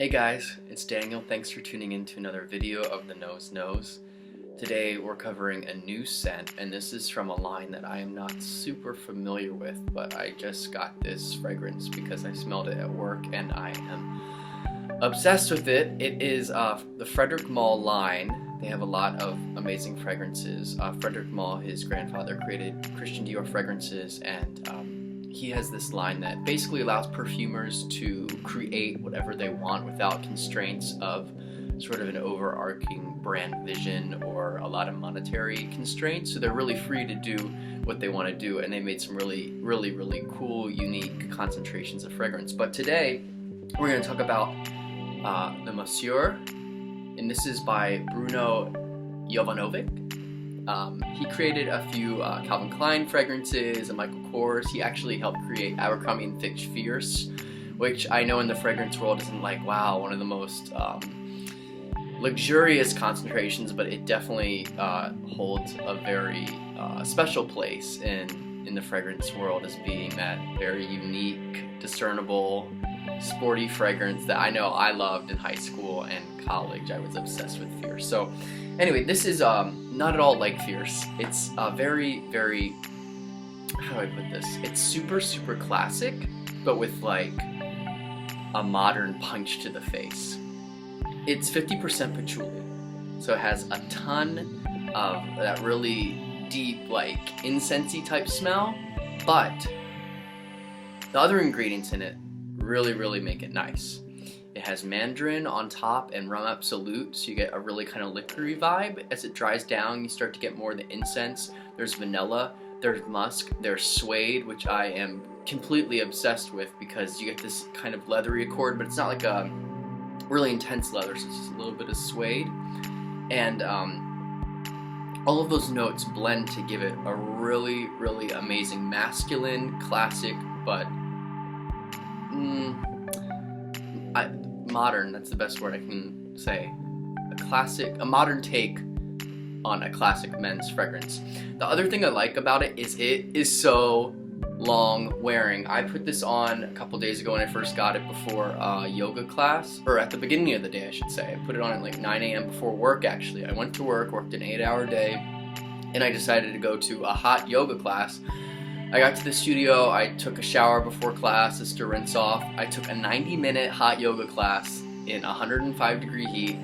Hey guys, it's Daniel. Thanks for tuning in to another video of The Nose Knows. Today we're covering a new scent, and this is from a line that I am not super familiar with, but I just got this fragrance because I smelled it at work and I am obsessed with it. It is the Frederic Malle line. They have a lot of amazing fragrances. Frederic Malle, his grandfather, created Christian Dior fragrances, and he has this line that basically allows perfumers to create whatever they want without constraints of sort of an overarching brand vision or a lot of monetary constraints. So they're really free to do what they want to do, and they made some really cool, unique concentrations of fragrance. But today we're going to talk about the Monsieur, and this is by Bruno Novick. He created a few Calvin Klein fragrances and Michael Kors. He actually helped create Abercrombie & Fitch Fierce, which I know in the fragrance world isn't like, wow, one of the most luxurious concentrations, but it definitely holds a very special place in the fragrance world as being that very unique, discernible, sporty fragrance that I know I loved in high school and college. I was obsessed with Fierce. So anyway, this is not at all like Fierce. It's very, how do I put this? It's super classic, but with like a modern punch to the face. It's 50% patchouli, so it has a ton of that really deep, like incensey type smell, but the other ingredients in it really make it nice. It has mandarin on top and rum absolute, so you get a really kind of liquory vibe. As it dries down, you start to get more of the incense. There's vanilla, there's musk, there's suede, which I am completely obsessed with because you get this kind of leathery accord, but it's not like a really intense leather, so it's just a little bit of suede. And all of those notes blend to give it a really amazing masculine, classic, but modern, that's the best word I can say. A modern take on a classic men's fragrance. The other thing I like about it is so long wearing. I put this on a couple days ago when I first got it before yoga class, or at the beginning of the day I should say. I put it on at like 9 a.m. before work actually. I went to work, worked an 8-hour day, and I decided to go to a hot yoga class. I got to the studio, I took a shower before class just to rinse off. I took a 90-minute hot yoga class in 105 degree heat.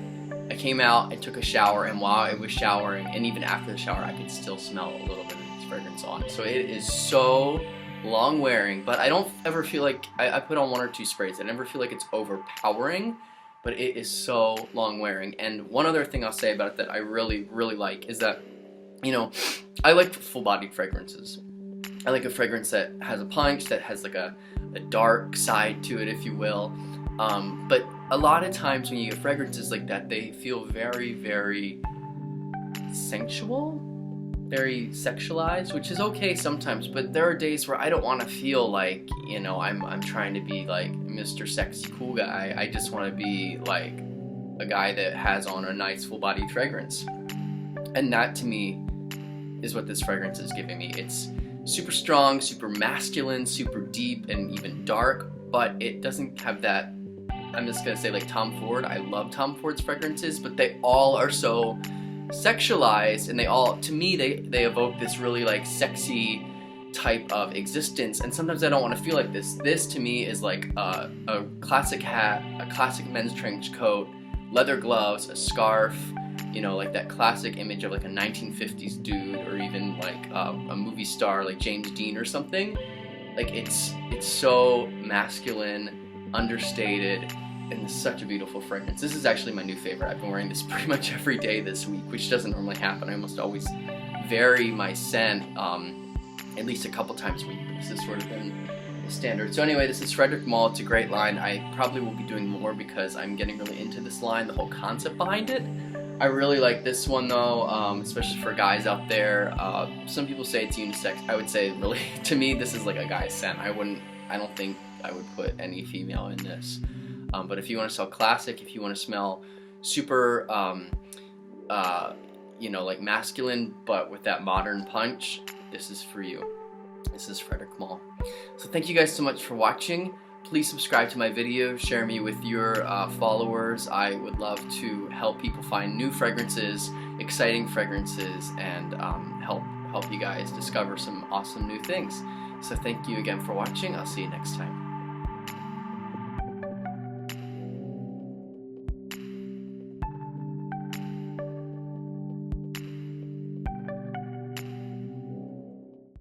I came out, I took a shower, and while I was showering, and even after the shower, I could still smell a little bit of this fragrance on. So it is so long wearing, but I don't ever feel like, I put on 1 or 2 sprays. I never feel like it's overpowering, but it is so long wearing. And one other thing I'll say about it that I really like is that, you know, I like full-bodied fragrances. I like a fragrance that has a punch, that has like a dark side to it, if you will. But a lot of times when you get fragrances like that, they feel very sensual, very sexualized, which is okay sometimes, but there are days where I don't want to feel like, you know, I'm trying to be like Mr. Sexy Cool Guy. I just want to be like a guy that has on a nice full-bodied fragrance. And that to me is what this fragrance is giving me. It's super strong, super masculine, super deep, and even dark, but it doesn't have that, I'm just gonna say like Tom Ford. I love Tom Ford's fragrances, but they all are so sexualized, and they all, to me, they evoke this really like sexy type of existence, and sometimes I don't want to feel like this. This to me is like a classic hat, a classic men's trench coat, leather gloves, a scarf, you know, like that classic image of like a 1950s dude, or even like a movie star like James Dean or something. Like it's so masculine, understated, and such a beautiful fragrance. This is actually my new favorite. I've been wearing this pretty much every day this week, which doesn't normally happen. I almost always vary my scent at least a couple times a week, but this has sort of been the standard. So anyway, this is Frederic Malle. It's a great line. I probably will be doing more because I'm getting really into this line, the whole concept behind it. I really like this one though, especially for guys out there. Some people say it's unisex. I would say really, to me, this is like a guy's scent. I don't think I would put any female in this. But if you want to smell classic, if you want to smell super, you know, like masculine, but with that modern punch, this is for you. This is Frederic Malle. So thank you guys so much for watching. please subscribe to my videos, share me with your followers. I would love to help people find new fragrances, exciting fragrances, and help you guys discover some awesome new things. So thank you again for watching. I'll see you next time.